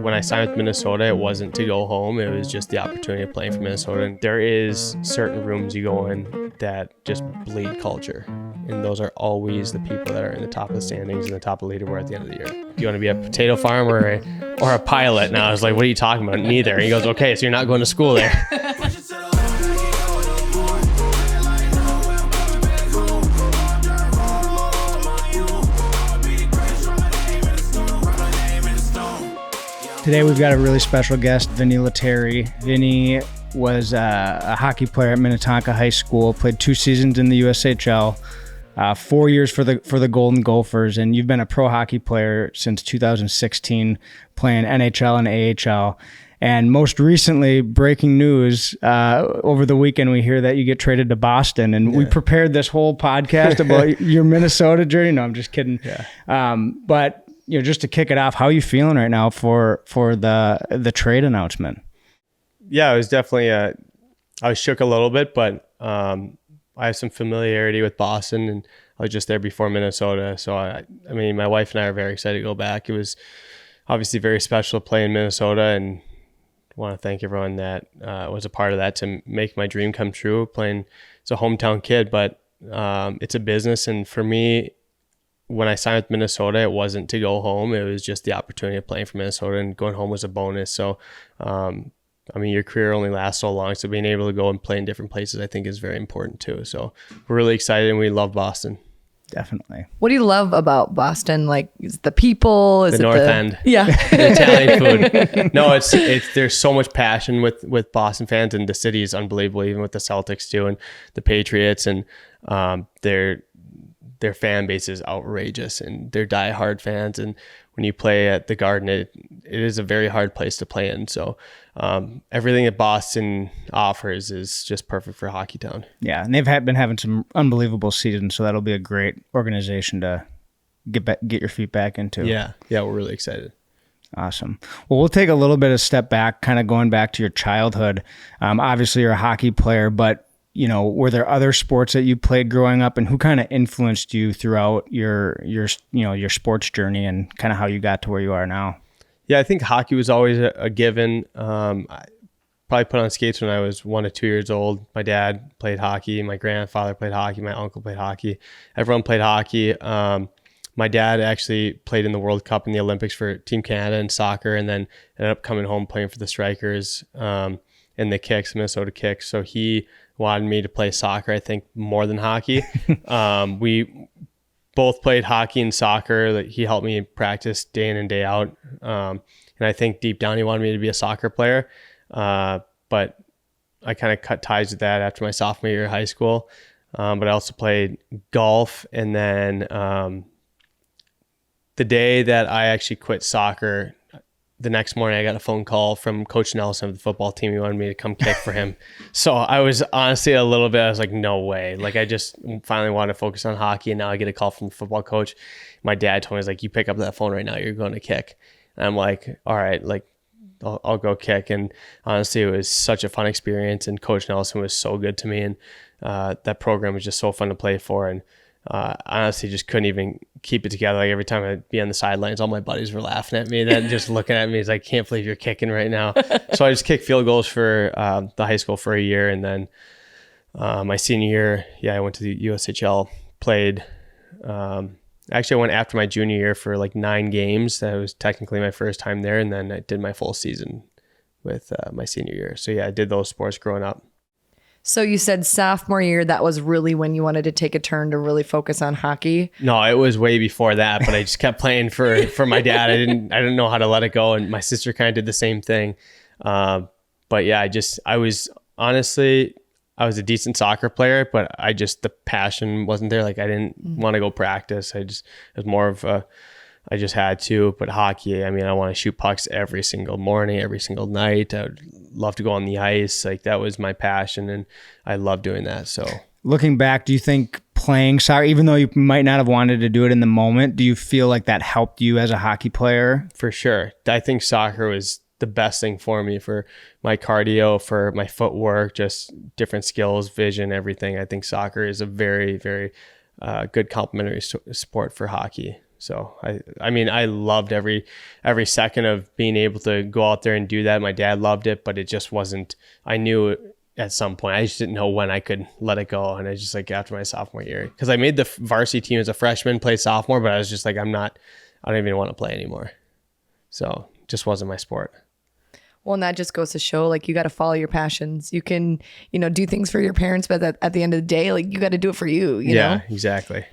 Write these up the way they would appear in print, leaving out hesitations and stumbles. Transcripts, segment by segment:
when I signed with Minnesota, it wasn't to go home. It was just the opportunity of playing for Minnesota. And there is certain rooms you go in that just bleed culture. And those are always the people that are in the top of the standings and the top of the leaderboard at the end of the year. Do you want to be a potato farmer or a pilot? And I was like, what are you talking about? Neither. And he goes, okay, so you're not going to school there. Today we've got a really special guest, Vinni Lettieri. Vinni was a hockey player at Minnetonka High School, played 2 seasons in the USHL, 4 years for the Golden Gophers, and you've been a pro hockey player since 2016, playing NHL and AHL. And most recently, breaking news, over the weekend, we hear that you get traded to Boston. And we prepared this whole podcast about your Minnesota journey. No, I'm just kidding. Yeah. But just to kick it off, how are you feeling right now for the trade announcement? Yeah, it was definitely I was shook a little bit, but I have some familiarity with Boston, and I was just there before Minnesota. So I mean, my wife and I are very excited to go back. It was obviously very special to play in Minnesota, and I want to thank everyone that was a part of that to make my dream come true. Playing as a hometown kid, but it's a business, and for me, when I signed with Minnesota, it wasn't to go home. It was just the opportunity of playing for Minnesota, and going home was a bonus. So, I mean, your career only lasts so long. So being able to go and play in different places, I think is very important too. So we're really excited, and we love Boston. Definitely. What do you love about Boston? Like, is it the people? Is the it North End? Yeah. The Italian food. No, it's there's so much passion with Boston fans, and the city is unbelievable, even with the Celtics too, and the Patriots, and their fan base is outrageous, and they're diehard fans. And when you play at the Garden, it is a very hard place to play in. So everything that Boston offers is just perfect for Hockey Town. Yeah, and they've been having some unbelievable seasons, so that'll be a great organization to get your feet back into. Yeah, we're really excited. Awesome. Well, we'll take a little bit of step back, kind of going back to your childhood. Obviously, you're a hockey player, but were there other sports that you played growing up, and who kind of influenced you throughout your sports journey and kind of how you got to where you are now? Yeah, I think hockey was always a given. I probably put on skates when I was 1 to 2 years old. My dad played hockey. My grandfather played hockey. My uncle played hockey. Everyone played hockey. My dad actually played in the World Cup and the Olympics for Team Canada in soccer, and then ended up coming home playing for the Strikers in the Kicks, Minnesota Kicks. So he wanted me to play soccer, I think, more than hockey. We both played hockey and soccer. Like, he helped me practice day in and day out. And I think deep down he wanted me to be a soccer player. But I kind of cut ties with that after my sophomore year of high school. But I also played golf. And then the day that I actually quit soccer, the next morning I got a phone call from Coach Nelson of the football team. He wanted me to come kick for him. So I was honestly I was like, no way. Like, I just finally wanted to focus on hockey, and now I get a call from the football coach. My dad told me, he's like, you pick up that phone right now, you're going to kick. And I'm like, all right, like I'll go kick. And honestly, it was such a fun experience, and Coach Nelson was so good to me, and that program was just so fun to play for. And I honestly just couldn't even keep it together. Like, every time I'd be on the sidelines, all my buddies were laughing at me, then just looking at me as I can't believe you're kicking right now. So I just kicked field goals for the high school for a year. And then my senior year, I went to the USHL, played. Actually, I went after my junior year for like 9 games. That was technically my first time there. And then I did my full season with my senior year. So I did those sports growing up. So you said sophomore year, that was really when you wanted to take a turn to really focus on hockey? No, it was way before that, but I just kept playing for my dad. I didn't know how to let it go, and my sister kind of did the same thing. But yeah, I was a decent soccer player, but the passion wasn't there. Like, I didn't want to go practice. It was more of I just had to. But hockey, I mean, I want to shoot pucks every single morning, every single night. I would love to go on the ice. Like, that was my passion, and I love doing that. So looking back, do you think playing soccer, even though you might not have wanted to do it in the moment, do you feel like that helped you as a hockey player? For sure. I think soccer was the best thing for me, for my cardio, for my footwork, just different skills, vision, everything. I think soccer is a very, very good complementary sport for hockey. So I mean, I loved every second of being able to go out there and do that. My dad loved it, but it just wasn't, I knew at some point, I just didn't know when I could let it go. And I just like after my sophomore year, because I made the varsity team as a freshman, played sophomore, but I was just like, I don't even want to play anymore. So it just wasn't my sport. Well, and that just goes to show, like, you got to follow your passions. You can, do things for your parents, but at the end of the day, like, you got to do it for you, you know? Yeah, exactly.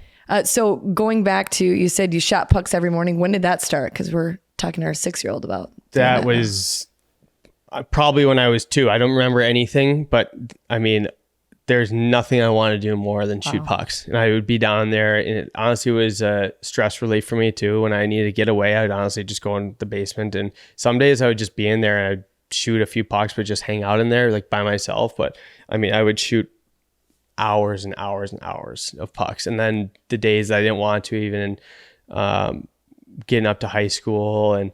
So going back to, you said you shot pucks every morning. When did that start? Because we're talking to our 6-year-old about that was probably when I was 2. I don't remember anything, but I mean, there's nothing I want to do more than shoot pucks. And I would be down there, and it honestly was a stress relief for me too. When I needed to get away, I'd honestly just go in the basement, and some days I would just be in there and I'd shoot a few pucks, but just hang out in there like by myself. But I mean, I would shoot hours and hours and hours of pucks. And then the days that I didn't want to, even getting up to high school and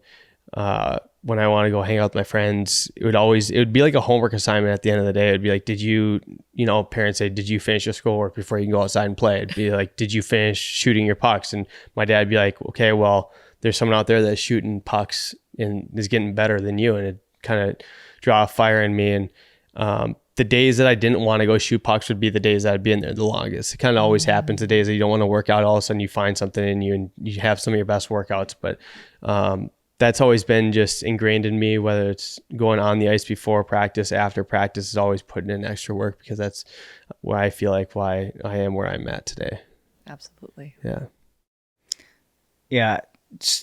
when I want to go hang out with my friends, it would be like a homework assignment at the end of the day. It'd be like, parents say, did you finish your schoolwork before you can go outside and play? It'd be like, did you finish shooting your pucks? And my dad would be like, okay, well, there's someone out there that's shooting pucks and is getting better than you. And it kind of draw a fire in me. And the days that I didn't want to go shoot pucks would be the days that I'd be in there the longest. It kind of always happens. The days that you don't want to work out, all of a sudden you find something in you and you have some of your best workouts. But that's always been just ingrained in me, whether it's going on the ice before practice, after practice, is always putting in extra work, because that's why I feel like why I am where I'm at today. Absolutely. Yeah. Yeah.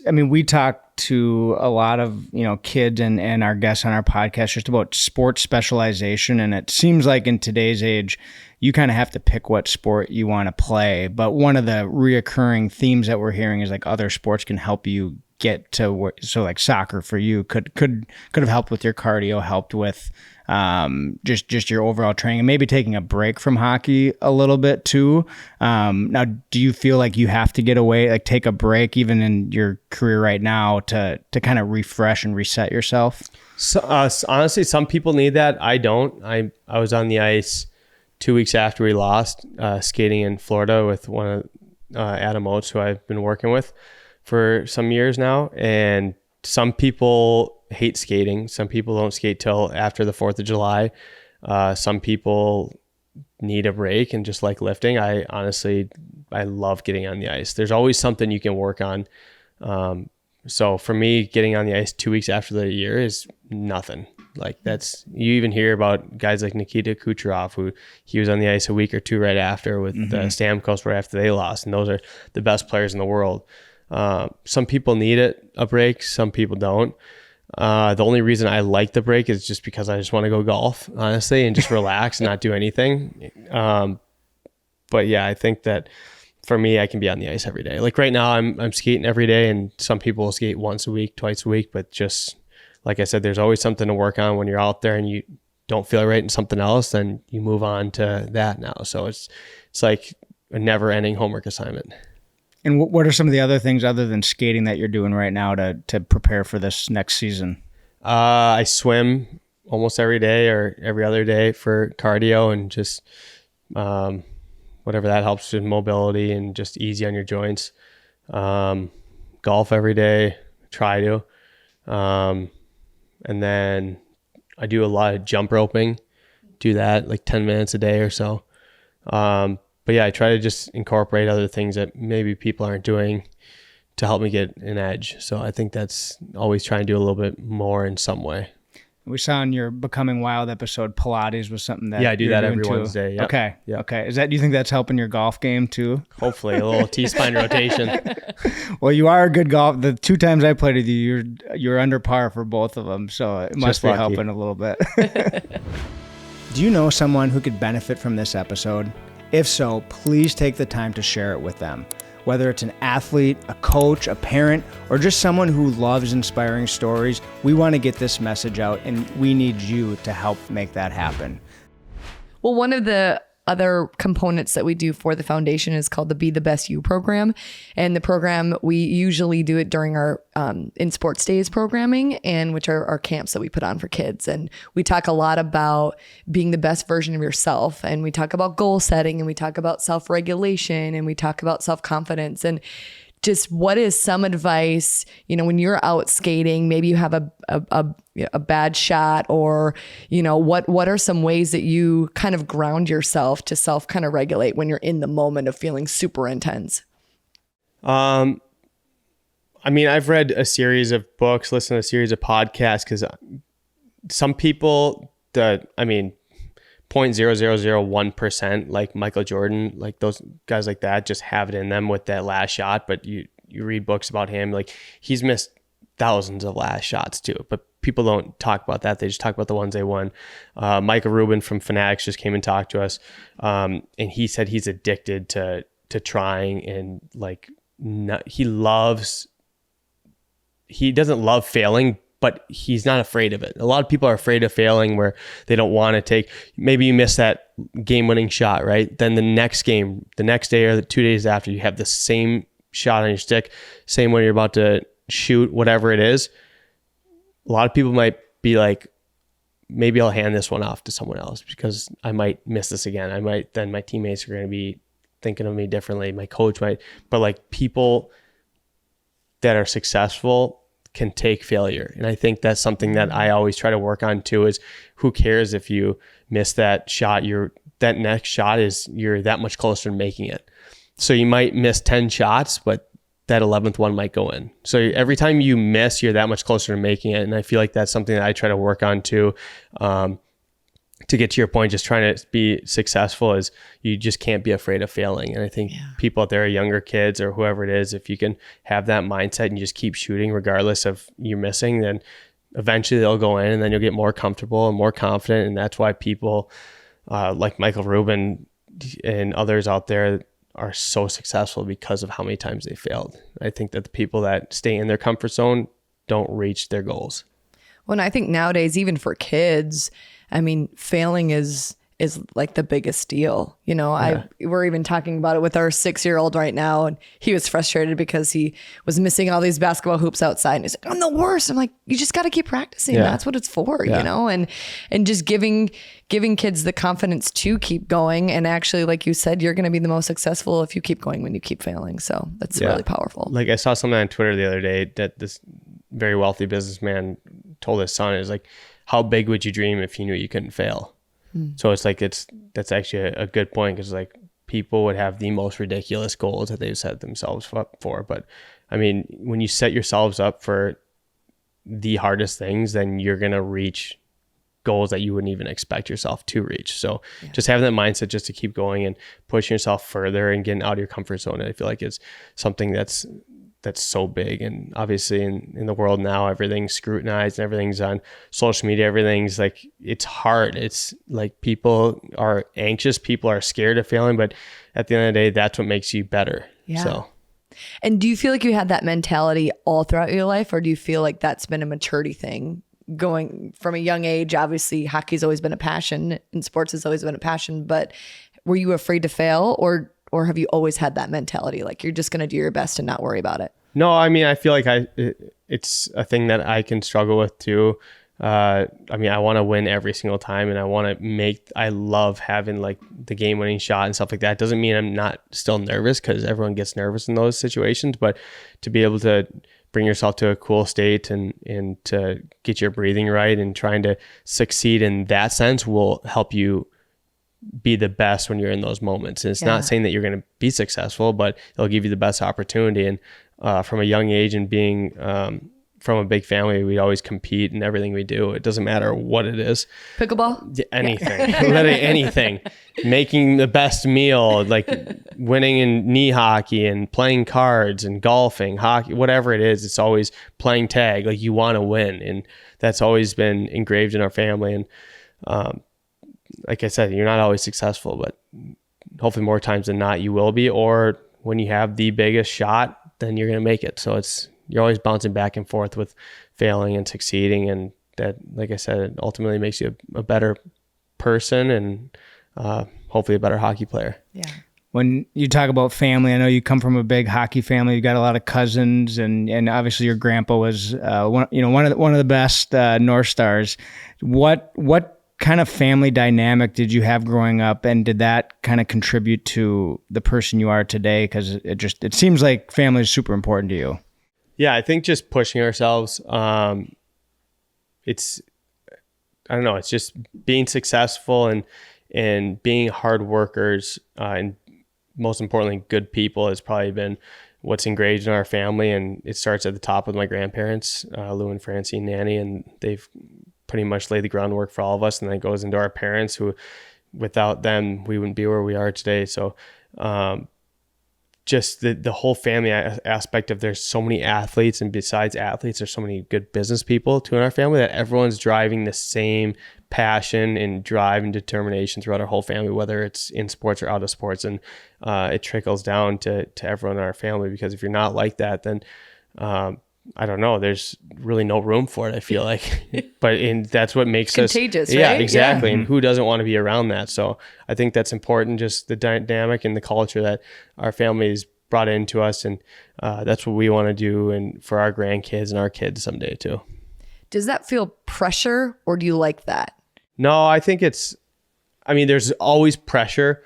I mean, we talk to a lot of, kids and our guests on our podcast just about sports specialization. And it seems like in today's age, you kind of have to pick what sport you want to play. But one of the reoccurring themes that we're hearing is like other sports can help you get to where, so like soccer for you could have helped with your cardio, helped with just your overall training, and maybe taking a break from hockey a little bit too. Now, do you feel like you have to get away, like take a break even in your career right now to kind of refresh and reset yourself? So, honestly, some people need that. I don't. I was on the ice 2 weeks after we lost, skating in Florida with one of Adam Oates, who I've been working with for some years now. And some people hate skating. Some people don't skate till after the 4th of July. Some people need a break and just like lifting. I love getting on the ice. There's always something you can work on. So for me, getting on the ice 2 weeks after the year is nothing. Like you even hear about guys like Nikita Kucherov, who he was on the ice a week or two right after with the Stamkos right after they lost. And those are the best players in the world. Some people need a break. Some people don't. The only reason I like the break is just because I just want to go golf, honestly, and just relax and not do anything. But yeah, I think that for me, I can be on the ice every day. Like right now I'm skating every day, and some people will skate once a week, twice a week, but just like I said, there's always something to work on when you're out there and you don't feel right in something else, then you move on to that now. So it's like a never ending homework assignment. And what are some of the other things other than skating that you're doing right now to prepare for this next season? I swim almost every day or every other day for cardio, and just whatever that helps with mobility and just easy on your joints. Golf every day, try to. And then I do a lot of jump roping, do that like 10 minutes a day or so. But yeah, I try to just incorporate other things that maybe people aren't doing to help me get an edge. So I think that's always trying to do a little bit more in some way. We saw in your Becoming Wild episode, Pilates was something that I do that every Wednesday. Yep. Okay. Yep. Okay. Do you think that's helping your golf game too? Hopefully, a little T-spine rotation. Well, you are a good golf. The 2 times I played with you, you're under par for both of them. So it must be helping a little bit. Do you know someone who could benefit from this episode? If so, please take the time to share it with them. Whether it's an athlete, a coach, a parent, or just someone who loves inspiring stories, we want to get this message out, and we need you to help make that happen. Well, one of the other components that we do for the foundation is called the Be the Best You program. And the program, we usually do it during our in sports days programming, and which are our camps that we put on for kids. And we talk a lot about being the best version of yourself. And we talk about goal setting, and we talk about self-regulation, and we talk about self-confidence. And just what is some advice, when you're out skating, maybe you have a bad shot, or, what are some ways that you kind of ground yourself to self kind of regulate when you're in the moment of feeling super intense? I've read a series of books, listened to a series of podcasts, because some people 0.0001%, like Michael Jordan, like those guys like that, just have it in them with that last shot. But you read books about him, like he's missed thousands of last shots too, but people don't talk about that. They just talk about the ones they won. Michael Rubin from Fanatics just came and talked to us, and he said he's addicted to trying, and like he doesn't love failing, but he's not afraid of it. A lot of people are afraid of failing, where they don't want to take, maybe you miss that game-winning shot, right? Then the next game, the next day or the 2 days after, you have the same shot on your stick, same one you're about to shoot, whatever it is. A lot of people might be like, maybe I'll hand this one off to someone else because I might miss this again. Then my teammates are going to be thinking of me differently. My coach might, but like people that are successful can take failure. And I think that's something that I always try to work on too, is who cares if you miss that shot? That next shot you're that much closer to making it. So you might miss 10 shots, but that 11th one might go in. So every time you miss, you're that much closer to making it. And I feel like that's something that I try to work on too. To get to your point, just trying to be successful, is you just can't be afraid of failing. And I think people out there, younger kids or whoever it is, if you can have that mindset and you just keep shooting regardless of you missing, then eventually they'll go in, and then you'll get more comfortable and more confident. And that's why people like Michael Rubin and others out there are so successful, because of how many times they failed. I think that the people that stay in their comfort zone don't reach their goals. Well, and I think nowadays, even for kids, failing is like the biggest deal. We're even talking about it with our 6-year-old right now, and he was frustrated because he was missing all these basketball hoops outside, and he's like, I'm the worst. I'm like, you just got to keep practicing. That's what it's for, and just giving kids the confidence to keep going. And actually, like you said, you're going to be the most successful if you keep going when you keep failing. So that's really powerful. Like I saw something on Twitter the other day that this very wealthy businessman told his son, is like, how big would you dream if you knew you couldn't fail? So it's like, that's actually a good point, because like people would have the most ridiculous goals that they've set themselves up for. But when you set yourselves up for the hardest things, then you're going to reach goals that you wouldn't even expect yourself to reach. So just having that mindset just to keep going and pushing yourself further and getting out of your comfort zone, I feel like it's something that's so big. And obviously in the world now, everything's scrutinized and everything's on social media. Everything's like, it's hard. It's like people are anxious. People are scared of failing, but at the end of the day, that's what makes you better. Yeah. So. And do you feel like you had that mentality all throughout your life, or do you feel like that's been a maturity thing going from a young age? Obviously hockey's always been a passion and sports has always been a passion, but were you afraid to fail, or have you always had that mentality, like you're just going to do your best and not worry about it? No, I feel like it's a thing that I can struggle with too. I want to win every single time, and I love having like the game winning shot and stuff like that. Doesn't mean I'm not still nervous, because everyone gets nervous in those situations, but to be able to bring yourself to a cool state and to get your breathing right and trying to succeed in that sense will help you be the best when you're in those moments. And it's not saying that you're going to be successful, but it'll give you the best opportunity. And from a young age, and being from a big family, we always compete in everything we do. It doesn't matter what it is. Pickleball? Anything. Literally anything. Making the best meal, like winning in knee hockey and playing cards and golfing, hockey, whatever it is, it's always playing tag. Like you want to win. And that's always been engraved in our family. And like I said, you're not always successful, but hopefully more times than not you will be. Or when you have the biggest shot, then you're going to make it. So you're always bouncing back and forth with failing and succeeding. And that, like I said, it ultimately makes you a better person and hopefully a better hockey player. Yeah. When you talk about family, I know you come from a big hockey family. You got a lot of cousins, and obviously your grandpa was one of the best North Stars. What kind of family dynamic did you have growing up, and did that kind of contribute to the person you are today? Because it seems like family is super important to you. Yeah, I think just pushing ourselves. It's just being successful and being hard workers, and most importantly, good people has probably been what's engraved in our family. And it starts at the top with my grandparents, Lou and Francine Nanny, and they've pretty much laid the groundwork for all of us. And then it goes into our parents, who without them, we wouldn't be where we are today. So just the whole family aspect of, there's so many athletes, and besides athletes, there's so many good business people too in our family, that everyone's driving the same passion and drive and determination throughout our whole family, whether it's in sports or out of sports. And it trickles down to everyone in our family, because if you're not like that, then I don't know, there's really no room for it, I feel like. But that's what makes us contagious, yeah, right? exactly. Yeah. And who doesn't want to be around that? So I think that's important, just the dynamic and the culture that our family's brought into us. And that's what we want to do, and for our grandkids and our kids someday too. Does that feel pressure, or do you like that? No, I think there's always pressure.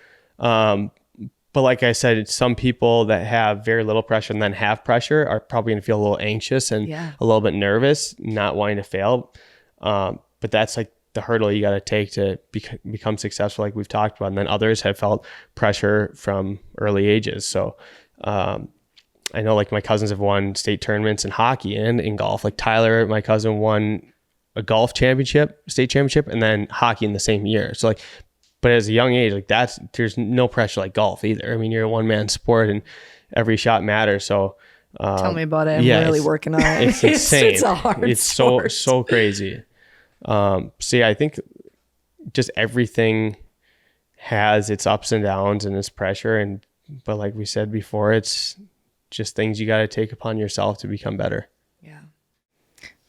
But like I said, some people that have very little pressure and then have pressure are probably going to feel a little anxious and a little bit nervous, not wanting to fail. But that's like the hurdle you got to take to become successful, like we've talked about. And then others have felt pressure from early ages. So I know like my cousins have won state tournaments in hockey and in golf. Like Tyler, my cousin, won a golf championship, state championship, and then hockey in the same year. So like, but as a young age, like there's no pressure like golf either. I mean, you're a one-man sport and every shot matters. So tell me about it. I'm really working on it. It's insane. It's a hard sport. so crazy. So yeah, I think just everything has its ups and downs and its pressure, but like we said before, it's just things you got to take upon yourself to become better. Yeah.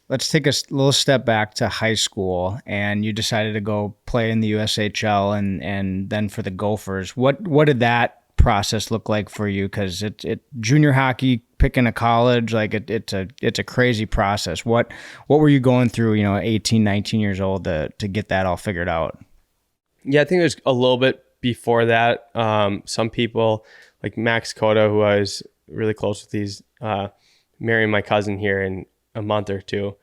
Let's take a little step back to high school, and you decided to go play in the USHL and then for the Gophers. What did that process look like for you? Because it junior hockey, picking a college, like it's a crazy process. What were you going through, 18, 19 years old to get that all figured out? Yeah, I think there's a little bit before that. Some people like Max Cota, who I was really close with, he's marrying my cousin here in a month or two.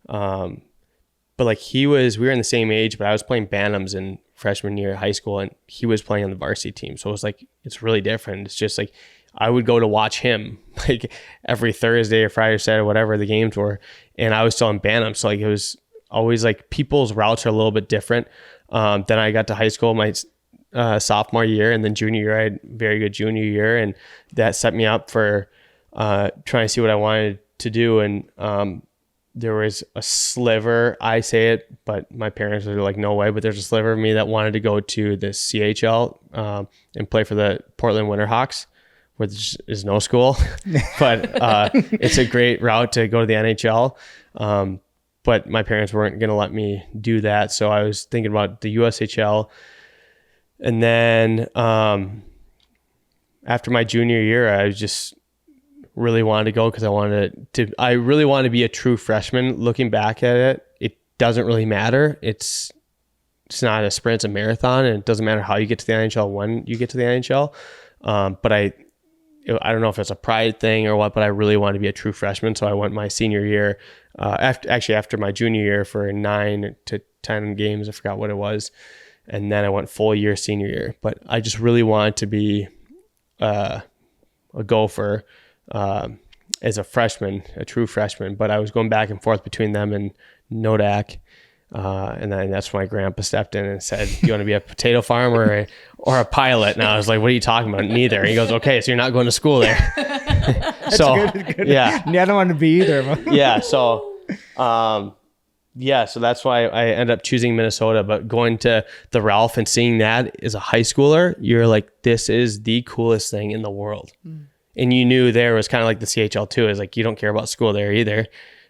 But like we were in the same age, but I was playing Bantams in freshman year of high school, and he was playing on the varsity team. So it was like, it's really different. It's just like, I would go to watch him like every Thursday or Friday or Saturday, whatever the games were. And I was still in Bantams. So like, it was always like people's routes are a little bit different. Then I got to high school, my sophomore year, and then junior year, I had a very good junior year. And that set me up for trying to see what I wanted to do. And there was a sliver, I say it, but my parents were like, no way. But there's a sliver of me that wanted to go to the CHL and play for the Portland Winterhawks, which is no school. But it's a great route to go to the NHL. But my parents weren't going to let me do that. So I was thinking about the USHL. And then after my junior year, I just really wanted to go because I really wanted to be a true freshman. Looking back at it, it doesn't really matter. It's not a sprint, it's a marathon, and it doesn't matter how you get to the NHL when you get to the NHL. But I don't know if it's a pride thing or what, but I really wanted to be a true freshman. So I went my senior year, after my junior year for 9 to 10 games. I forgot what it was. And then I went full year senior year. But I just really wanted to be a Gopher as a freshman, a true freshman. But I was going back and forth between them and Nodak. And then that's when my grandpa stepped in and said, "You want to be a potato farmer or a pilot?" And I was like, "What are you talking about?" Neither. And he goes, "Okay, so you're not going to school there." So good. Yeah, I don't want to be either. yeah. So, so that's why I ended up choosing Minnesota. But going to the Ralph and seeing that as a high schooler, you're like, this is the coolest thing in the world. And you knew there was kind of like the CHL too. Is like, you don't care about school there either.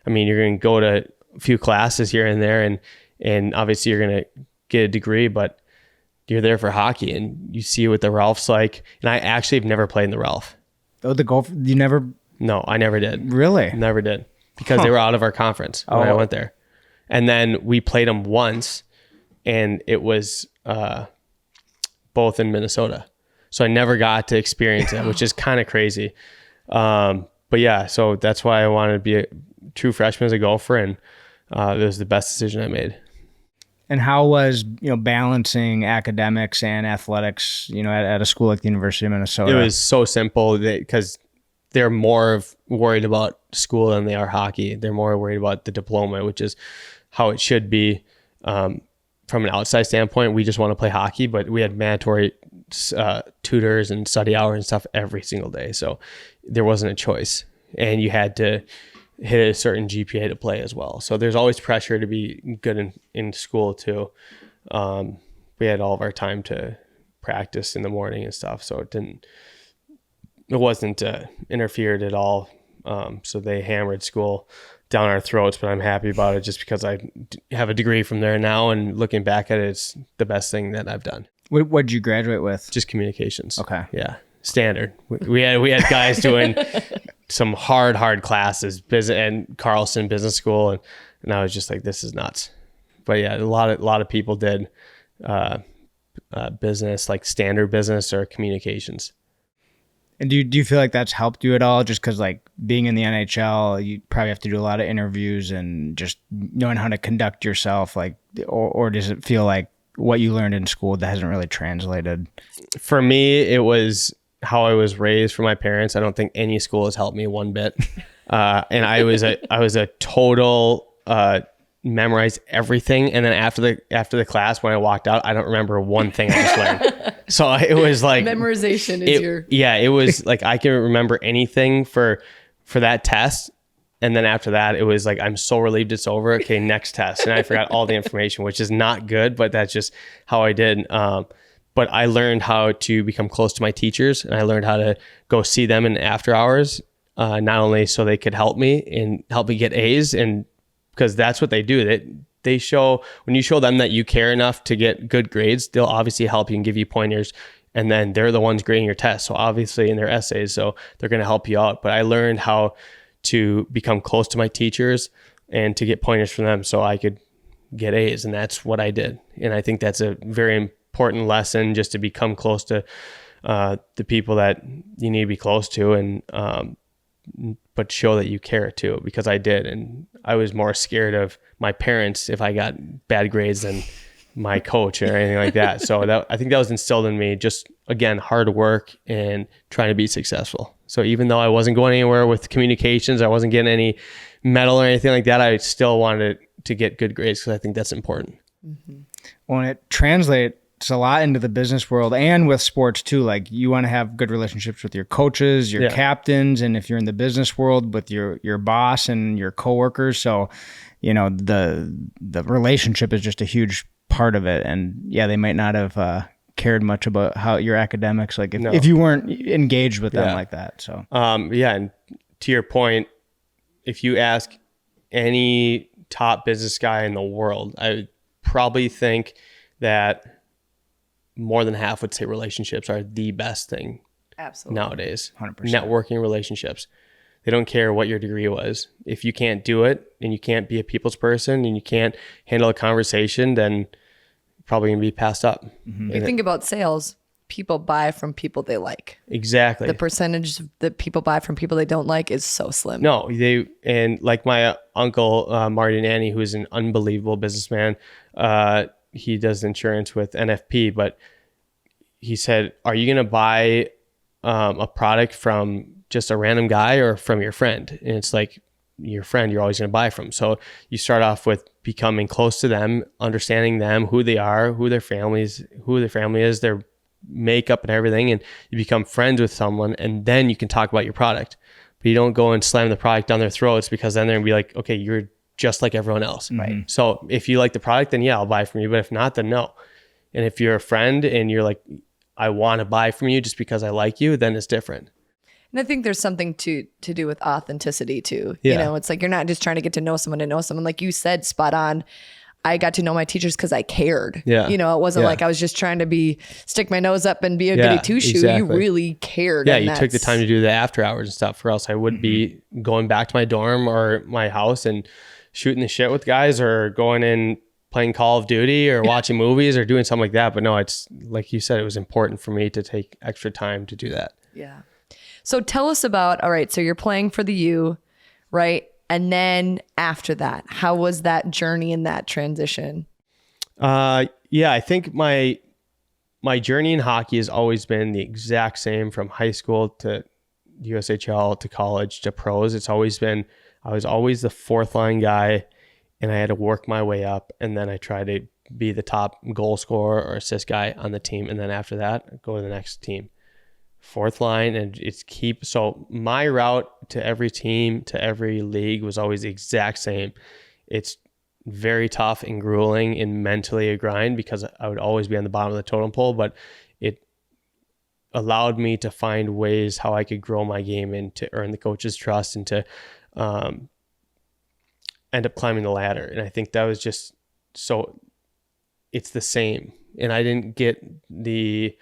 I mean, you're going to go to a few classes here and there, and obviously you're going to get a degree, but you're there for hockey, and you see what the Ralph's like. And I actually have never played in the Ralph. Oh, the golf, you never? No, I never did. Really? Never did, because they were out of our conference when I went there. And then we played them once and it was both in Minnesota. So I never got to experience it, which is kind of crazy. But yeah, so that's why I wanted to be a true freshman as a Gopher, and it was the best decision I made. And how was, balancing academics and athletics, at a school like the University of Minnesota? It was so simple because they're more worried about school than they are hockey. They're more worried about the diploma, which is how it should be. From an outside standpoint, we just want to play hockey, but we had mandatory tutors and study hours and stuff every single day. So there wasn't a choice, and you had to hit a certain GPA to play as well. So there's always pressure to be good in school too. We had all of our time to practice in the morning and stuff. So it wasn't interfered at all. So they hammered school down our throats, but I'm happy about it just because I have a degree from there now, and looking back at it, it's the best thing that I've done. What did you graduate with? Just communications. Okay. Yeah. Standard. We had guys doing some hard classes, business and Carlson Business School, and I was just like, this is nuts. But yeah, a lot of people did business, like standard business or communications. And do you feel like that's helped you at all? Just because like being in the NHL, you probably have to do a lot of interviews and just knowing how to conduct yourself, like, or does it feel like what you learned in school that hasn't really translated? For me, it was how I was raised from my parents. I don't think any school has helped me one bit. And I was a total memorize everything, and then after the class, when I walked out, I don't remember one thing I just learned. So it was like memorization is it was like I can remember anything for that test, and then after that it was like, I'm so relieved it's over. Okay, next test. And I forgot all the information, which is not good, but that's just how I did. But I learned how to become close to my teachers, and I learned how to go see them in after hours, not only so they could help me get A's, and because that's what they do. They show, when you show them that you care enough to get good grades, they'll obviously help you and give you pointers, and then they're the ones grading your tests. So obviously in their essays, so they're going to help you out. But I learned how to become close to my teachers and to get pointers from them so I could get A's, and that's what I did. And I think that's a very important lesson, just to become close to the people that you need to be close to, and but show that you care too, because I did. And I was more scared of my parents if I got bad grades than my coach or anything like that. So I think that was instilled in me, just again, hard work and trying to be successful. So even though I wasn't going anywhere with communications, I wasn't getting any medal or anything like that, I still wanted to get good grades because I think that's important. Mm-hmm. Well, and it translates a lot into the business world and with sports too. Like, you want to have good relationships with your coaches, your captains, and if you're in the business world, with your boss and your coworkers. So, the relationship is just a huge part of it. And yeah, they might not have cared much about how your academics, like if you weren't engaged with them like that. So and to your point, if you ask any top business guy in the world, I would probably think that more than half would say relationships are the best thing. Absolutely. Nowadays. 100%. Networking, relationships. They don't care what your degree was. If you can't do it, and you can't be a people's person, and you can't handle a conversation, then you're probably going to be passed up. Mm-hmm. You think about sales, people buy from people they like. Exactly. The percentage that people buy from people they don't like is so slim. No, and like my uncle, Marty and Annie, who's an unbelievable businessman, he does insurance with NFP, but he said, are you going to buy a product from just a random guy or from your friend? And it's like, your friend you're always going to buy from. So you start off with becoming close to them, understanding them, who they are, who their family is, their makeup and everything. And you become friends with someone, and then you can talk about your product. But you don't go and slam the product down their throats, because then they're going to be like, okay, you're just like everyone else. Right. So if you like the product, then yeah, I'll buy from you. But if not, then no. And if you're a friend and you're like, I want to buy from you just because I like you, then it's different. And I think there's something to do with authenticity too. Yeah. It's like, you're not just trying to get to know someone to know someone. Like you said, spot on. I got to know my teachers because I cared. Yeah. It wasn't like I was just trying to stick my nose up and be a goody two shoe. Exactly. You really cared. Yeah, you took the time to do the after hours and stuff, or else I would be going back to my dorm or my house and shooting the shit with guys, or going in playing Call of Duty or watching movies or doing something like that. But no, it's like you said, it was important for me to take extra time to do that. Yeah. So tell us about, all right, so you're playing for the U, right? And then after that, how was that journey and that transition? I think my journey in hockey has always been the exact same from high school to USHL to college to pros. It's always been, I was always the fourth line guy, and I had to work my way up, and then I tried to be the top goal scorer or assist guy on the team, and then after that, go to the next team. Fourth line, and so my route to every team, to every league was always the exact same. It's very tough and grueling and mentally a grind because I would always be on the bottom of the totem pole, but it allowed me to find ways how I could grow my game and to earn the coach's trust and to end up climbing the ladder. And I think that was just so, it's the same. And I didn't get the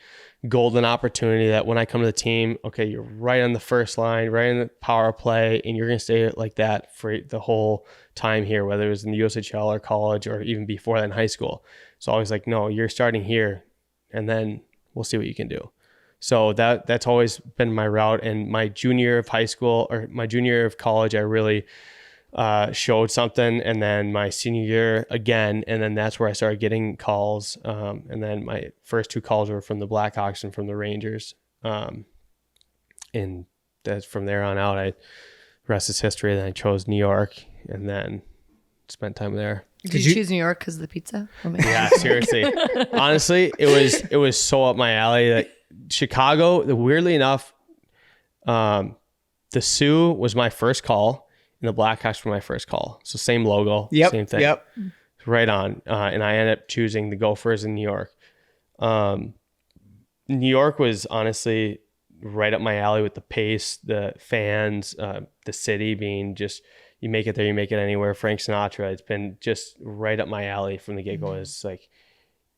golden opportunity that when I come to the team, okay, you're right on the first line, right in the power play, and you're going to stay like that for the whole time here, whether it was in the USHL or college or even before that in high school. So I was like, no, you're starting here, and then we'll see what you can do. So that's always been my route. And my junior year of high school or my junior year of college, I really showed something, and then my senior year again, and then that's where I started getting calls, and then my first 2 calls were from the Blackhawks and from the Rangers, and that's from there on out. I rest is history. Then I chose New York, and then spent time there. Did you choose New York because of the pizza? Oh, yeah, seriously. Honestly, it was so up my alley that Chicago. Weirdly enough, the Sioux was my first call. And the Blackhawks were my first call. So same logo, same thing. Yep. Right on. And I ended up choosing the Gophers in New York. New York was honestly right up my alley with the pace, the fans, the city being just, you make it there, you make it anywhere. Frank Sinatra, it's been just right up my alley from the get-go. It's like,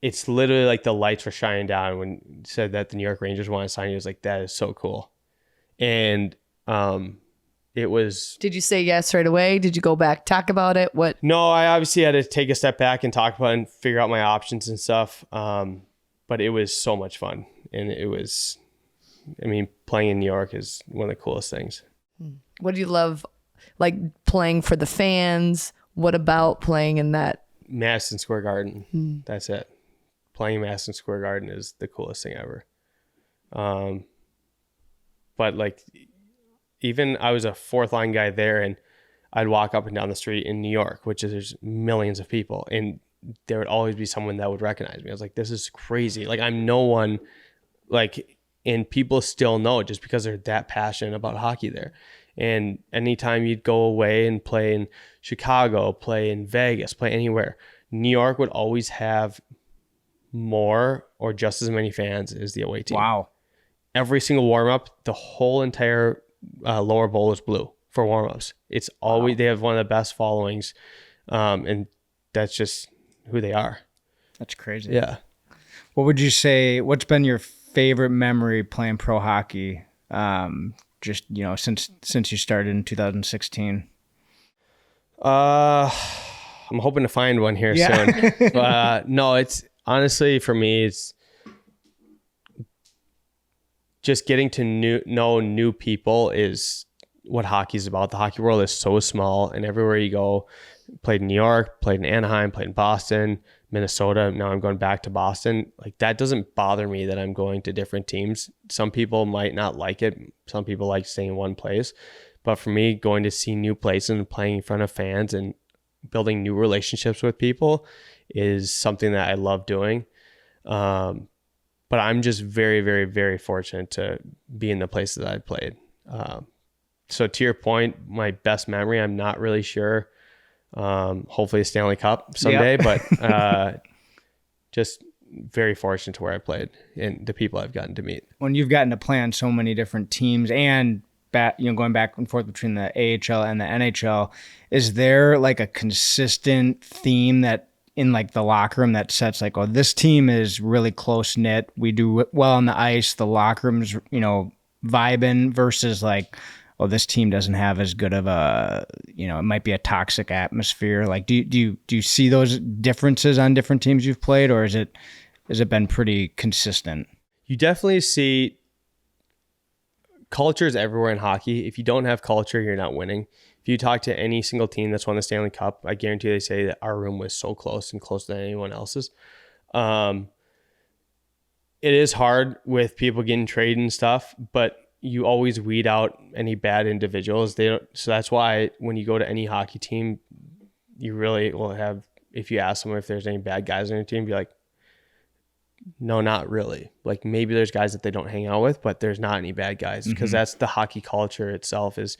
it's literally like the lights were shining down when you said that the New York Rangers wanted to sign you. It was like, that is so cool. And, it was. Did you say yes right away? Did you go back, talk about it? What? No, I obviously had to take a step back and talk about it and figure out my options and stuff. But it was so much fun. And it was, I mean, playing in New York is one of the coolest things. What do you love? Like playing for the fans? What about playing in that? Madison Square Garden. That's it. Playing Madison Square Garden is the coolest thing ever. But like, even I was a fourth line guy there, and I'd walk up and down the street in New York, which is, there's millions of people, and there would always be someone that would recognize me. I was like, this is crazy. Like, I'm no one, like, and people still know just because they're that passionate about hockey there. And anytime you'd go away and play in Chicago, play in Vegas, play anywhere, New York would always have more or just as many fans as the away team. Wow. Every single warm-up, the whole entire lower bowl is blue for warm-ups. It's always, they have one of the best followings, and that's just who they are. That's crazy. Yeah. What would you say, what's been your favorite memory playing pro hockey, just, you know, since you started in 2016? I'm hoping to find one here soon. But no, it's honestly, for me, it's just getting to know new people is what hockey's about. The hockey world is so small, and everywhere you go, played in New York, played in Anaheim, played in Boston, Minnesota. Now I'm going back to Boston. Like, that doesn't bother me that I'm going to different teams. Some people might not like it. Some people like staying in one place. But for me, going to see new places and playing in front of fans and building new relationships with people is something that I love doing. But I'm just very, very, very fortunate to be in the places that I played. So to your point, my best memory, I'm not really sure. Hopefully a Stanley Cup someday, but just very fortunate to where I played and the people I've gotten to meet. When you've gotten to play on so many different teams and going back and forth between the AHL and the NHL, is there like a consistent theme that in like the locker room that sets like, oh, this team is really close knit, we do well on the ice, the locker room's, you know, vibing, versus like, oh, this team doesn't have as good of a, it might be a toxic atmosphere. Like, do you see those differences on different teams you've played, or has it been pretty consistent? You definitely see culture is everywhere in hockey. If you don't have culture, you're not winning. If you talk to any single team that's won the Stanley Cup, I guarantee they say that our room was so close and closer than anyone else's. It is hard with people getting traded and stuff, but you always weed out any bad individuals. So that's why when you go to any hockey team, you really will have, if you ask them if there's any bad guys on your team, be like, no, not really. Like, maybe there's guys that they don't hang out with, but there's not any bad guys, because that's the hockey culture itself is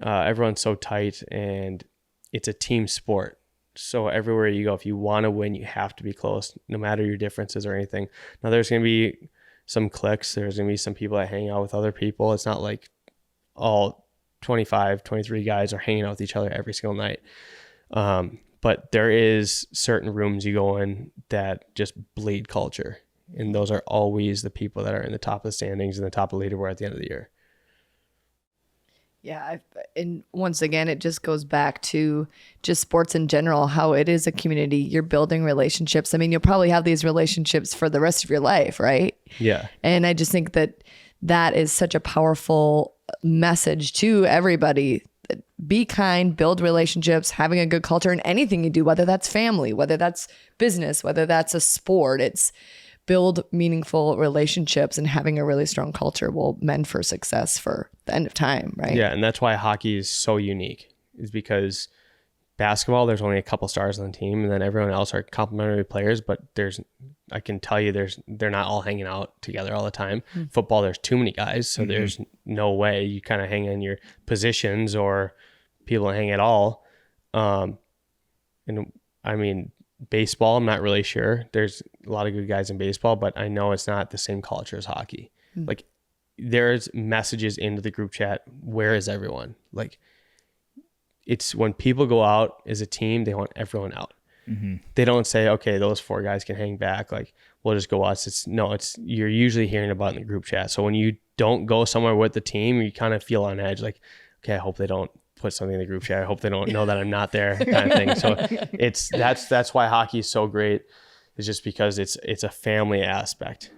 everyone's so tight and it's a team sport. So everywhere you go, if you want to win, you have to be close, no matter your differences or anything. Now, there's going to be some cliques. There's going to be some people that hang out with other people. It's not like all 25, 23 guys are hanging out with each other every single night. But there is certain rooms you go in that just bleed culture. And those are always the people that are in the top of the standings and the top of the leaderboard at the end of the year. Yeah. And once again, it just goes back to just sports in general, how it is a community. You're building relationships. I mean, you'll probably have these relationships for the rest of your life, right? Yeah. And I just think that is such a powerful message to everybody. Be kind, build relationships, having a good culture in anything you do, whether that's family, whether that's business, whether that's a sport. It's build meaningful relationships, and having a really strong culture will mend for success for the end of time, right? Yeah, and that's why hockey is so unique, is because basketball, there's only a couple stars on the team, and then everyone else are complementary players, but I can tell you they're not all hanging out together all the time. Football, there's too many guys, so there's no way you kind of hang in your positions or people hang at all. And I mean, baseball, I'm not really sure. There's a lot of good guys in baseball, but I know it's not the same culture as hockey. Like, there's messages into the group chat, where is everyone? Like, it's when people go out as a team, they want everyone out. They don't say, okay, those 4 guys can hang back, like, we'll just go us. It's you're usually hearing about it in the group chat. So when you don't go somewhere with the team, you kind of feel on edge, like, okay, I hope they don't put something in the group chat. I hope they don't know that I'm not there, kind of thing. So that's why hockey is so great, is just because it's a family aspect.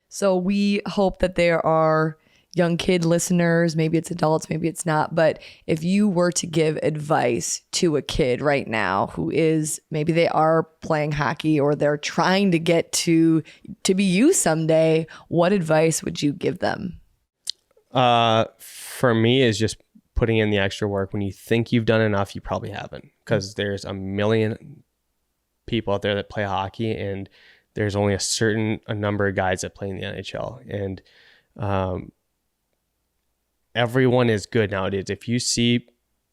So we hope that there are young kid listeners, maybe it's adults, maybe it's not, but if you were to give advice to a kid right now who is, maybe they are playing hockey or they're trying to get to be you someday, what advice would you give them? For me, is just putting in the extra work. When you think you've done enough, you probably haven't, because there's a million people out there that play hockey, and there's only a number of guys that play in the NHL. And everyone is good nowadays. If you see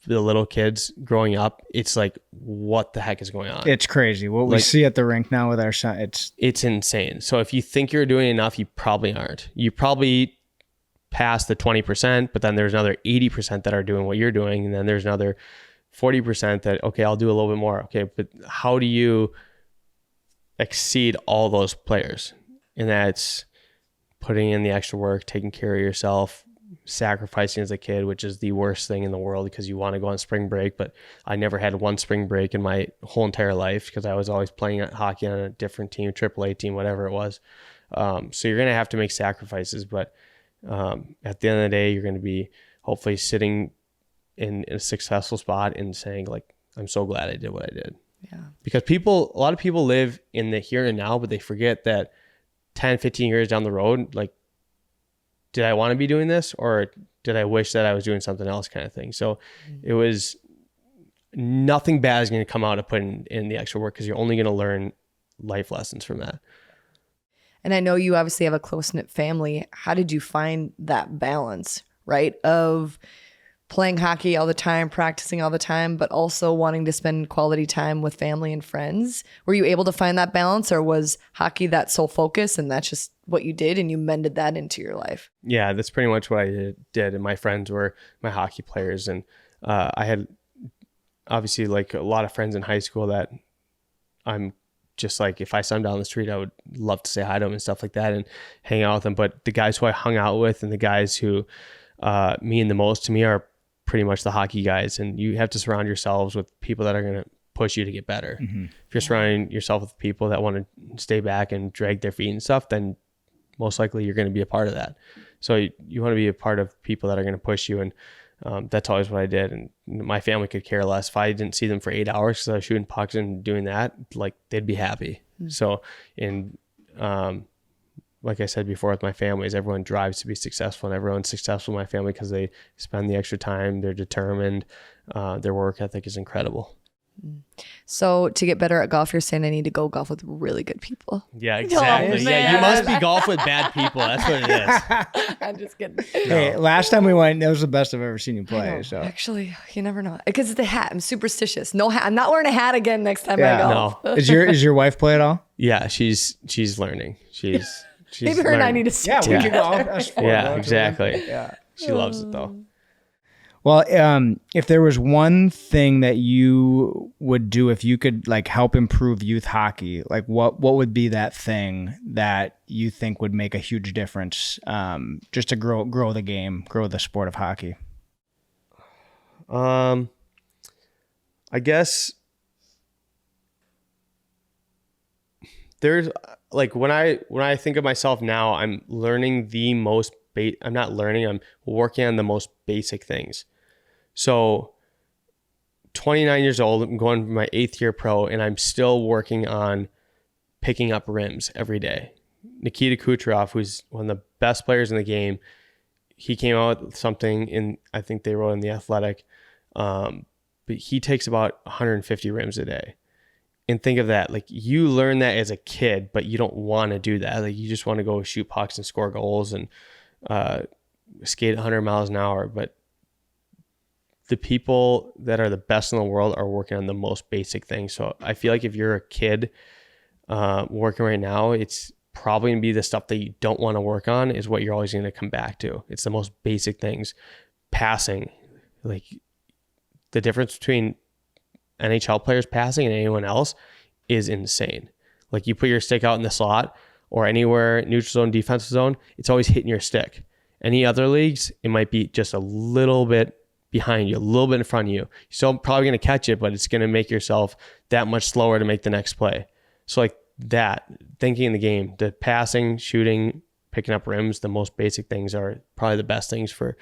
the little kids growing up, it's like, what the heck is going on? It's crazy. What we see at the rink now with our son, it's insane. So if you think you're doing enough, you probably aren't. You probably past the 20%, but then there's another 80% that are doing what you're doing. And then there's another 40% that, okay, I'll do a little bit more. Okay, but how do you exceed all those players? And that's putting in the extra work, taking care of yourself, sacrificing as a kid, which is the worst thing in the world, because you want to go on spring break. But I never had one spring break in my whole entire life, because I was always playing hockey on a different team, AAA team, whatever it was. So you're going to have to make sacrifices, but at the end of the day, you're going to be hopefully sitting in a successful spot and saying, like, I'm so glad I did what I did. Yeah. Because a lot of people live in the here and now, but they forget that 10, 15 years down the road, like, did I want to be doing this, or did I wish that I was doing something else, kind of thing? So it was, nothing bad is going to come out of putting in the extra work, because you're only going to learn life lessons from that. And I know you obviously have a close-knit family. How did you find that balance, right, of playing hockey all the time, practicing all the time, but also wanting to spend quality time with family and friends? Were you able to find that balance, or was hockey that sole focus and that's just what you did and you mended that into your life? Yeah, that's pretty much what I did. And my friends were my hockey players. And I had obviously, like, a lot of friends in high school that I'm just like, if I saw them down the street, I would love to say hi to them and stuff like that and hang out with them. But the guys who I hung out with and the guys who me the most to me are pretty much the hockey guys. And you have to surround yourselves with people that are going to push you to get better. If you're surrounding yourself with people that want to stay back and drag their feet and stuff, then most likely you're going to be a part of that. So you want to be a part of people that are going to push you. And that's always what I did. And my family could care less. If I didn't see them for 8 hours because I was shooting pucks and doing that, like they'd be happy. So, like I said before with my families, everyone drives to be successful, and everyone's successful in my family because they spend the extra time, they're determined, their work ethic is incredible. So to get better at golf, you're saying I need to go golf with really good people. Yeah, exactly. You must be golf with bad people. That's what it is. I'm just kidding. Hey, last time we went, that was the best I've ever seen you play. So actually, you never know because it's the hat. I'm superstitious. No hat. I'm not wearing a hat again next time I golf. No. Is your wife play at all? Yeah, she's learning. She's maybe her and I need to stick together. Yeah, exactly. Yeah, she loves it though. Well, if there was one thing that you would do if you could like help improve youth hockey, like what would be that thing that you think would make a huge difference, just to grow the game, grow the sport of hockey? I guess there's like when I think of myself now, I'm learning the most. I'm not learning. I'm working on the most basic things. So 29 years old, I'm going for my 8th year pro, and I'm still working on picking up rims every day. Nikita Kucherov, who's one of the best players in the game, he came out with something in, I think they wrote in The Athletic, but he takes about 150 rims a day. And think of that, like you learn that as a kid, but you don't want to do that. Like you just want to go shoot pucks and score goals and skate 100 miles an hour. But the people that are the best in the world are working on the most basic things. So I feel like if you're a kid working right now, it's probably going to be the stuff that you don't want to work on is what you're always going to come back to. It's the most basic things. Passing, like the difference between NHL players passing and anyone else is insane. Like you put your stick out in the slot or anywhere, neutral zone, defensive zone, it's always hitting your stick. Any other leagues, it might be just a little bit behind you, a little bit in front of you. You're still probably going to catch it, but it's going to make yourself that much slower to make the next play. So like that, thinking in the game, the passing, shooting, picking up rims, the most basic things are probably the best things for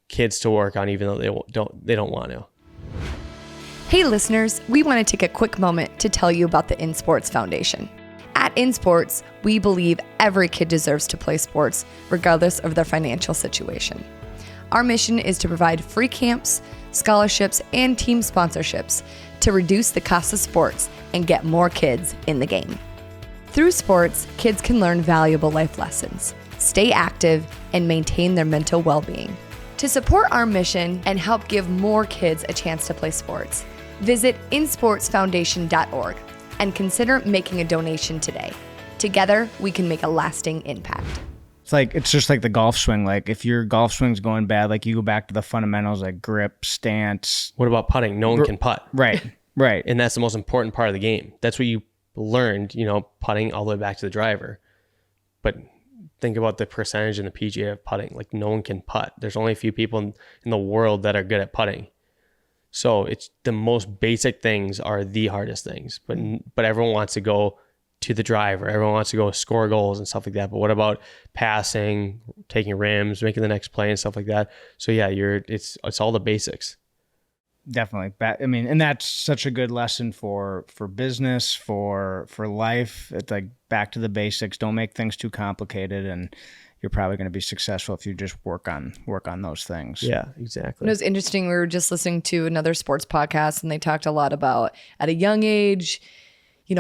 kids to work on, even though they don't want to. Hey listeners, we want to take a quick moment to tell you about the InSports Foundation. At InSports, we believe every kid deserves to play sports, regardless of their financial situation. Our mission is to provide free camps, scholarships, and team sponsorships to reduce the cost of sports and get more kids in the game. Through sports, kids can learn valuable life lessons, stay active, and maintain their mental well-being. To support our mission and help give more kids a chance to play sports, visit insportsfoundation.org and consider making a donation today. Together, we can make a lasting impact. It's just like the golf swing. Like if your golf swing's going bad, like you go back to the fundamentals like grip, stance. What about putting? No one can putt. Right. And that's the most important part of the game. That's what you learned, putting all the way back to the driver. But think about the percentage in the PGA of putting. Like no one can putt. There's only a few people in the world that are good at putting. So it's the most basic things are the hardest things. But everyone wants to go to the driver. Everyone wants to go score goals and stuff like that. But what about passing, taking rims, making the next play and stuff like that? So yeah, it's all the basics. Definitely. And that's such a good lesson for business, for life. It's like back to the basics. Don't make things too complicated, and you're probably going to be successful if you just work on those things. Yeah, exactly. It was interesting. We were just listening to another sports podcast, and they talked a lot about at a young age,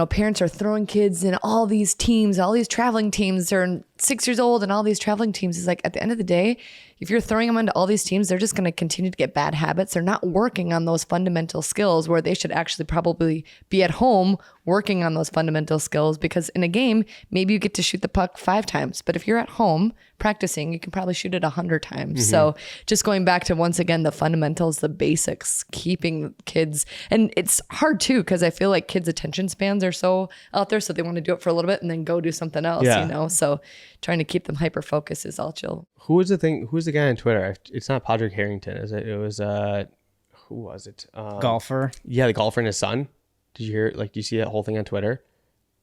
parents are throwing kids in all these teams, all these traveling teams. They're 6 years old and all these traveling teams. Is like at the end of the day, if you're throwing them into all these teams, they're just going to continue to get bad habits. They're not working on those fundamental skills where they should actually probably be at home working on those fundamental skills, because in a game, maybe you get to shoot the puck 5 times. But if you're at home practicing, you can probably shoot it 100 times. Mm-hmm. So just going back to, once again, the fundamentals, the basics, keeping kids. And it's hard too, because I feel like kids' attention spans are so out there. So they want to do it for a little bit and then go do something else, So trying to keep them hyper focused is all chill. Who's the guy on Twitter? It's not Patrick Harrington, is it? It was who was it? Golfer. Yeah, the golfer and his son. Did you hear? Like, do you see that whole thing on Twitter?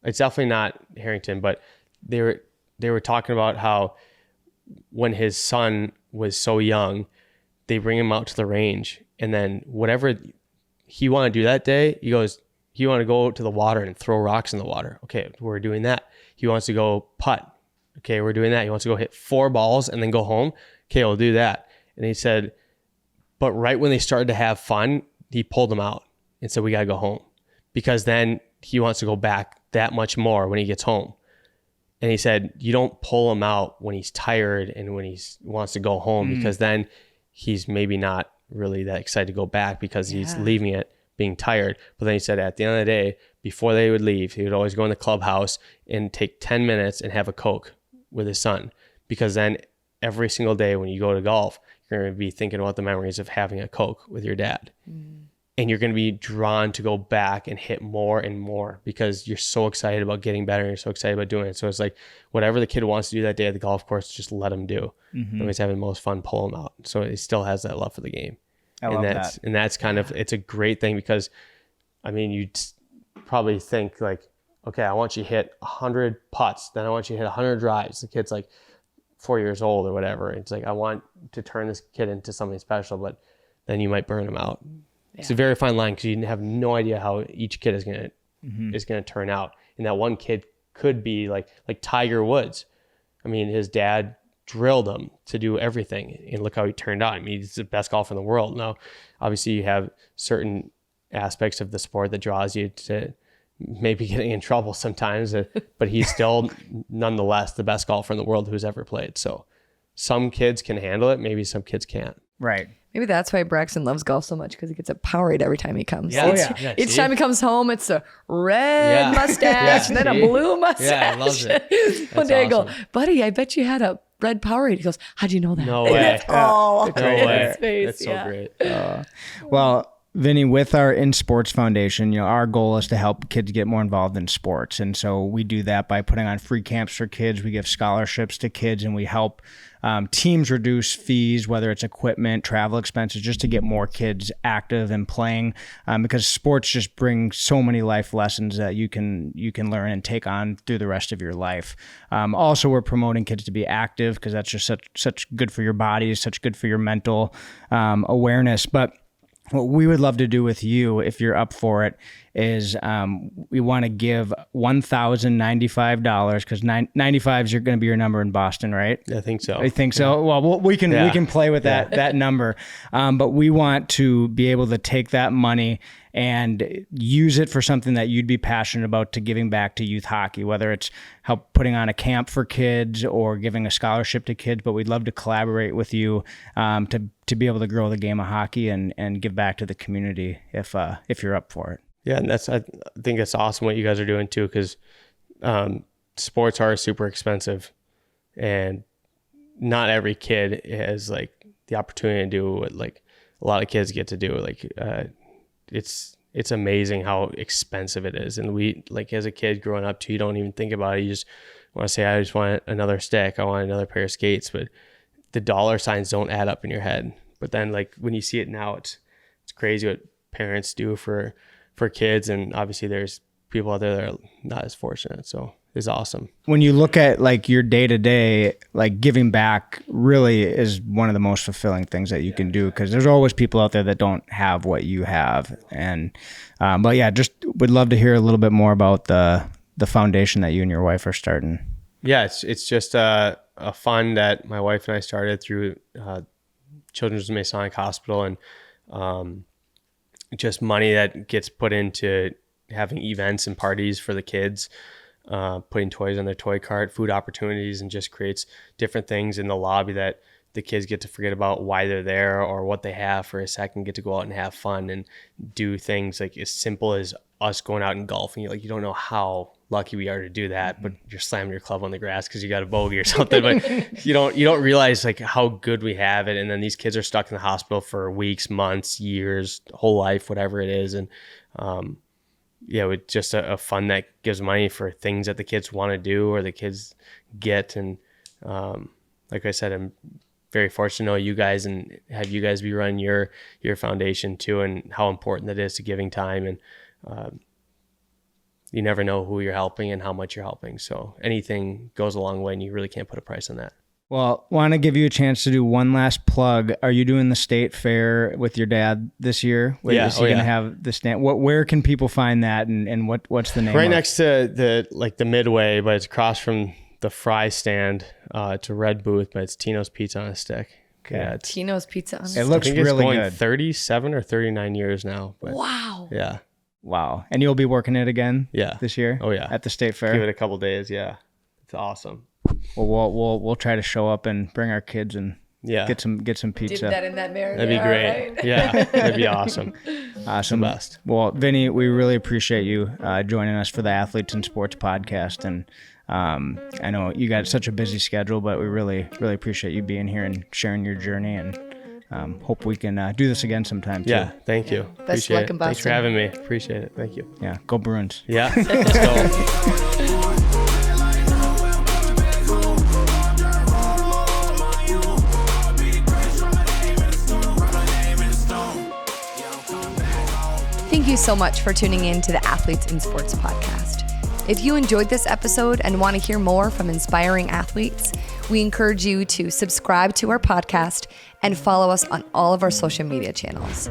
It's definitely not Harrington, but they were talking about how when his son was so young, they bring him out to the range, and then whatever he wanted to do that day, he wanted to go to the water and throw rocks in the water. Okay, we're doing that. He wants to go putt. Okay, we're doing that. He wants to go hit 4 balls and then go home. Okay, we'll do that. And he said, but right when they started to have fun, he pulled them out and said, we got to go home, because then he wants to go back that much more when he gets home. And he said, you don't pull him out when he's tired and when he wants to go home, because then he's maybe not really that excited to go back because he's leaving it being tired. But then he said at the end of the day, before they would leave, he would always go in the clubhouse and take 10 minutes and have a Coke with his son, because then every single day when you go to golf, you're going to be thinking about the memories of having a Coke with your dad. And you're going to be drawn to go back and hit more and more because you're so excited about getting better and you're so excited about doing it. So it's like whatever the kid wants to do that day at the golf course, just let him do. When he's having the most fun, pull him out. So he still has that love for the game. I love that. And that's kind of, it's a great thing, because I mean, you'd probably think like, okay, I want you to hit 100 putts, then I want you to hit 100 drives. The kid's like 4 years old or whatever. It's like, I want to turn this kid into something special, but then you might burn him out. It's a very fine line, because you have no idea how each kid is going to turn out. And that one kid could be like Tiger Woods. I mean, his dad drilled him to do everything, and look how he turned out. I mean, he's the best golfer in the world. Now, obviously you have certain aspects of the sport that draws you to maybe getting in trouble sometimes, but he's still nonetheless the best golfer in the world who's ever played. So some kids can handle it. Maybe some kids can't. Right. Maybe that's why Braxton loves golf so much, because he gets a Powerade every time he comes. Yeah. Each time he comes home, it's a red mustache and then a blue mustache. Yeah, he loves it. One day I go, buddy, I bet you had a red Powerade. He goes, how'd you know that? No way. Oh, No way. his face. That's so great. Well, Vinny, with our In Sports Foundation, our goal is to help kids get more involved in sports. And so we do that by putting on free camps for kids. We give scholarships to kids, and we help teams reduce fees, whether it's equipment, travel expenses, just to get more kids active and playing, because sports just bring so many life lessons that you can learn and take on through the rest of your life. Also, we're promoting kids to be active, because that's just such good for your body, such good for your mental awareness. But what we would love to do with you, if you're up for it, is we want to give $1,095, because 95 is going to be your number in Boston, right? I think so. I think so. Well, we can play with that number, but we want to be able to take that money and use it for something that you'd be passionate about, to giving back to youth hockey, whether it's help putting on a camp for kids or giving a scholarship to kids. But we'd love to collaborate with you to be able to grow the game of hockey and give back to the community if you're up for it. Yeah, and I think that's awesome what you guys are doing too, because sports are super expensive, and not every kid has like the opportunity to do what like a lot of kids get to do. Like it's amazing how expensive it is. And we, like, as a kid growing up too, you don't even think about it. You just want to say, I just want another stick, I want another pair of skates, but the dollar signs don't add up in your head. But then like when you see it now, it's crazy what parents do for kids. And obviously there's people out there that are not as fortunate. So it's awesome. When you look at like your day to day, like giving back really is one of the most fulfilling things that you can do, because there's always people out there that don't have what you have. And, but yeah, just would love to hear a little bit more about the foundation that you and your wife are starting. Yeah, it's just a fund that my wife and I started through Children's Masonic Hospital, and just money that gets put into having events and parties for the kids, putting toys on their toy cart, food opportunities, and just creates different things in the lobby that the kids get to forget about why they're there or what they have for a second, get to go out and have fun and do things like as simple as us going out and golfing. Like, you don't know how lucky we are to do that, but you're slamming your club on the grass because you got a bogey or something. But you don't realize like how good we have it. And then these kids are stuck in the hospital for weeks, months, years, whole life, whatever it is. And with just a fund that gives money for things that the kids want to do or the kids get. And like I said, I'm very fortunate to know you guys and have you guys be running your foundation too, and how important that is to giving time. And you never know who you're helping and how much you're helping. So anything goes a long way, and you really can't put a price on that. Well, want to give you a chance to do one last plug. Are you doing the state fair with your dad this year? Is he going to have the stand? Where can people find that, and what's the name? Right next to the Midway, but it's across from the fry stand. It's a red booth, but it's Tino's Pizza on a Stick. Okay. Yeah, Tino's Pizza on a Stick. It looks really good. 37 or 39 years now. But wow. Yeah. Wow. And you'll be working it again this year? Oh, yeah. At the state fair? Give it a couple days, yeah. It's awesome. Well, we'll try to show up and bring our kids and get some pizza. Dip that in that marinara. That'd be great. Right? Yeah, that'd be awesome. Awesome. The best. Well, Vinny, we really appreciate you joining us for the Athletes in Sports podcast. And I know you got such a busy schedule, but we really, really appreciate you being here and sharing your journey, and hope we can do this again sometime too. Yeah, thank you. Best of luck in Boston. Thanks for having me. Appreciate it. Thank you. Yeah, go Bruins. Yeah, let's go. Thank you so much for tuning in to the Athletes in Sports podcast. If you enjoyed this episode and want to hear more from inspiring athletes, we encourage you to subscribe to our podcast and follow us on all of our social media channels.